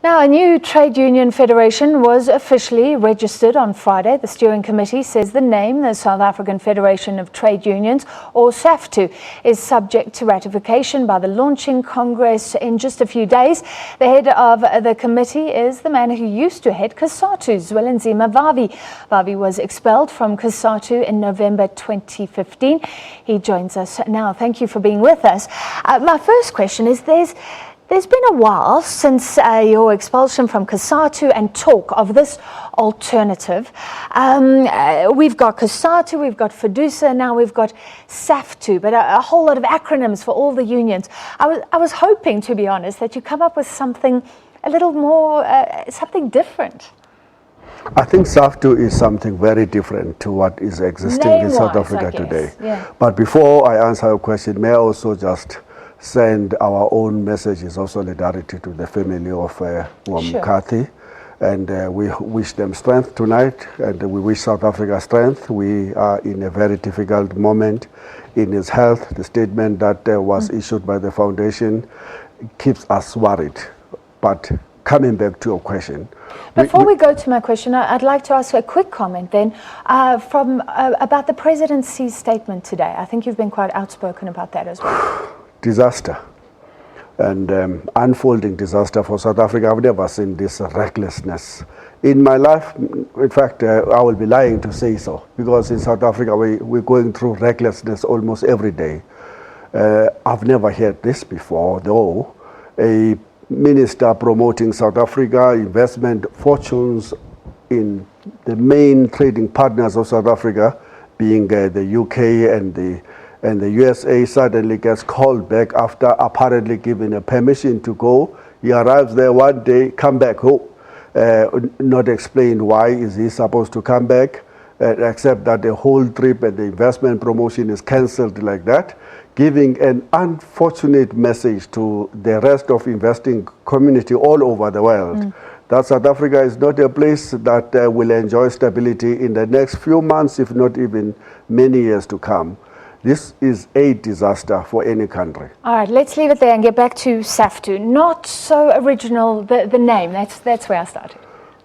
Now, a new trade union federation was officially registered on Friday. The steering committee says the name, the South African Federation of Trade Unions, or SAFTU, is subject to ratification by the launching Congress in just a few days. The head of the committee is the man who used to head Cosatu, Zwelinzima Vavi. Vavi was expelled from Cosatu in November 2015. He joins us now. Thank you for being with us. My first question is, There's been a while since your expulsion from Cosatu and talk of this alternative. We've got Cosatu, we've got FEDUSA, now we've got SAFTU, but a whole lot of acronyms for all the unions. I was hoping, to be honest, that you come up with something a little more, something different. I think SAFTU is something very different to what is existing in South Africa today. Yeah. But before I answer your question, may I also just send our own messages of solidarity to the family of Kathy, and we wish them strength tonight, and we wish South Africa strength. We are in a very difficult moment in his health. The statement that was issued by the foundation keeps us worried. But coming back to your question. Before we go to my question, I'd like to ask a quick comment then about the presidency's statement today. I think you've been quite outspoken about that as well. Disaster and unfolding disaster for South Africa. I've never seen this recklessness in my life. In fact, I will be lying to say so, because in South Africa we're going through recklessness almost every day. I've never heard this before, though. A minister promoting South Africa, investment fortunes in the main trading partners of South Africa, being the UK and the USA, suddenly gets called back after apparently given a permission to go. He arrives there one day, come back home, not explained why is he supposed to come back, except that the whole trip and the investment promotion is cancelled like that, giving an unfortunate message to the rest of investing community all over the world. That South Africa is not a place that will enjoy stability in the next few months, if not even many years to come. This is a disaster for any country. All right, let's leave it there and get back to SAFTU. Not so original, the name, that's where I started.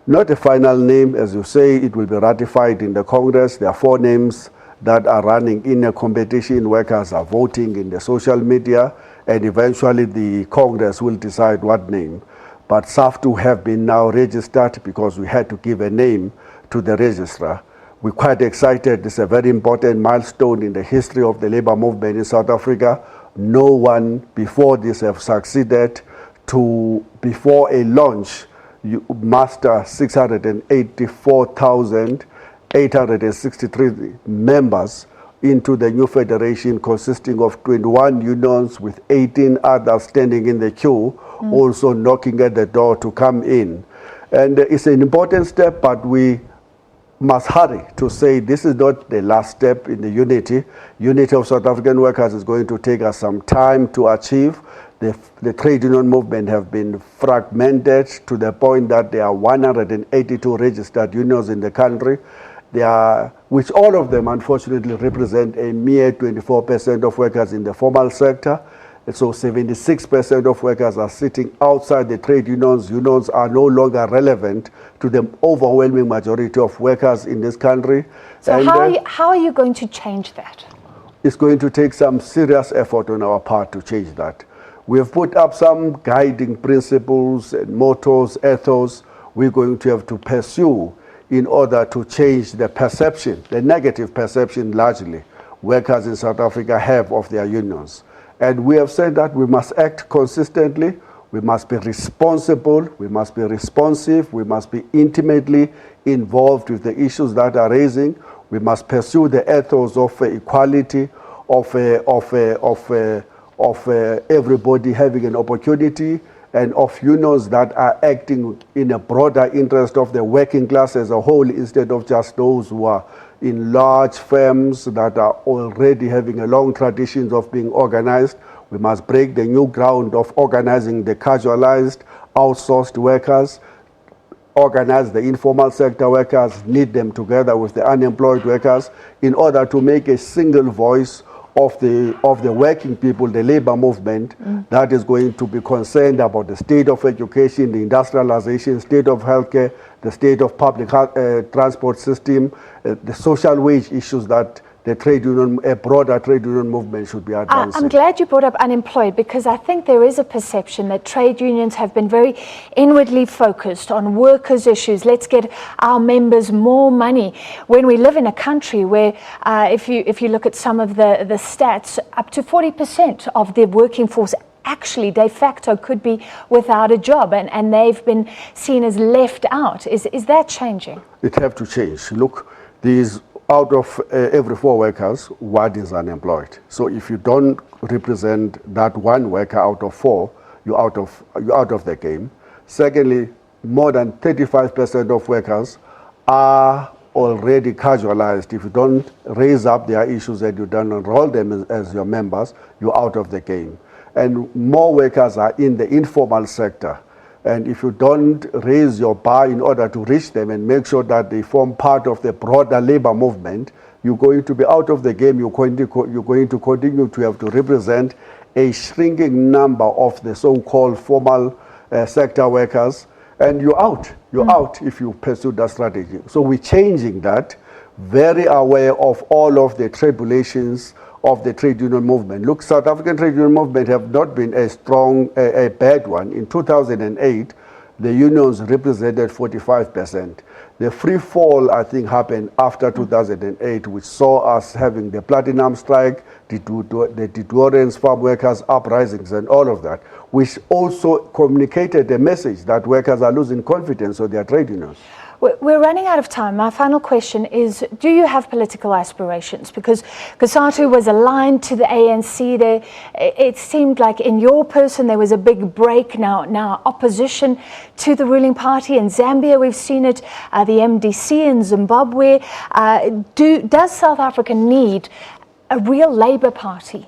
Not a final name, as you say. It will be ratified in the Congress. There are 4 names that are running in a competition. Workers are voting in the social media, and eventually the Congress will decide what name. But SAFTU have been now registered because we had to give a name to the registrar. We're quite excited. It's a very important milestone in the history of the labor movement in South Africa. No one before this have succeeded to, before a launch, you muster 684,863 members into the new federation, consisting of 21 unions with 18 others standing in the queue, also knocking at the door to come in. And it's an important step, but we must hurry to say this is not the last step in the unity. Unity of South African workers is going to take us some time to achieve. The trade union movement have been fragmented to the point that there are 182 registered unions in the country. Which all of them unfortunately represent a mere 24% of workers in the formal sector. And so 76% of workers are sitting outside the trade unions. Unions are no longer relevant to the overwhelming majority of workers in this country. So how are you going to change that? It's going to take some serious effort on our part to change that. We have put up some guiding principles and mottos, ethos we're going to have to pursue in order to change the perception, the negative perception largely workers in South Africa have of their unions. And we have said that we must act consistently, we must be responsible, we must be responsive, we must be intimately involved with the issues that are raising. We must pursue the ethos of equality, of everybody having an opportunity, and of unions that are acting in a broader interest of the working class as a whole, instead of just those who are in large firms that are already having a long tradition of being organized. We must break the new ground of organizing the casualized, outsourced workers, organize the informal sector workers, knit them together with the unemployed workers in order to make a single voice of the working people, the labor movement, that is going to be concerned about the state of education, the industrialization, state of healthcare, the state of public transport system, the social wage issues that the trade union, a broader trade union movement should be advancing. I'm glad you brought up unemployed, because I think there is a perception that trade unions have been very inwardly focused on workers' issues. Let's get our members more money. When we live in a country where, if you look at some of the stats, up to 40% of the working force actually de facto could be without a job, and they've been seen as left out. Is that changing? It have to change. Look, these out of every 4 workers, 1 is unemployed. So if you don't represent that 1 worker out of 4, you're out of the game. Secondly, more than 35% of workers are already casualized. If you don't raise up their issues and you don't enroll them as your members, you're out of the game. And more workers are in the informal sector. And if you don't raise your bar in order to reach them and make sure that they form part of the broader labor movement, you're going to be out of the game. You're going to continue to have to represent a shrinking number of the so-called formal sector workers, and you're out. You're out if you pursue that strategy. So we're changing that, very aware of all of the tribulations of the trade union movement. Look, South African trade union movement have not been a strong, a bad one. In 2008, the unions represented 45%. The free fall, I think, happened after 2008, which saw us having the platinum strike, the deterrence, farm workers, uprisings, and all of that, which also communicated the message that workers are losing confidence in their trade unions. We're running out of time. My final question is, do you have political aspirations? Because Cosatu was aligned to the ANC. It seemed like in your person there was a big break now opposition to the ruling party. In Zambia we've seen it, the MDC in Zimbabwe. Does South Africa need a real Labour Party?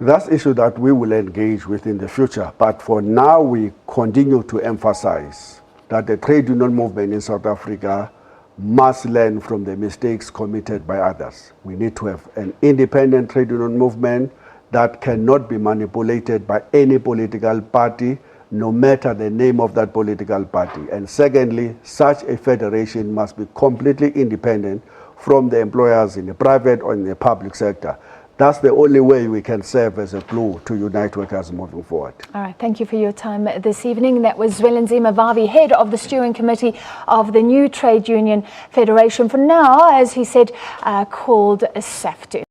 That's an issue that we will engage with in the future. But for now, we continue to emphasize that the trade union movement in South Africa must learn from the mistakes committed by others. We need to have an independent trade union movement that cannot be manipulated by any political party, no matter the name of that political party. And secondly, such a federation must be completely independent from the employers in the private or in the public sector. That's the only way we can serve as a glue to unite workers moving forward. All right, thank you for your time this evening. That was Zwelinzima Vavi, head of the steering committee of the new trade union federation, for now, as he said, called SAFTU.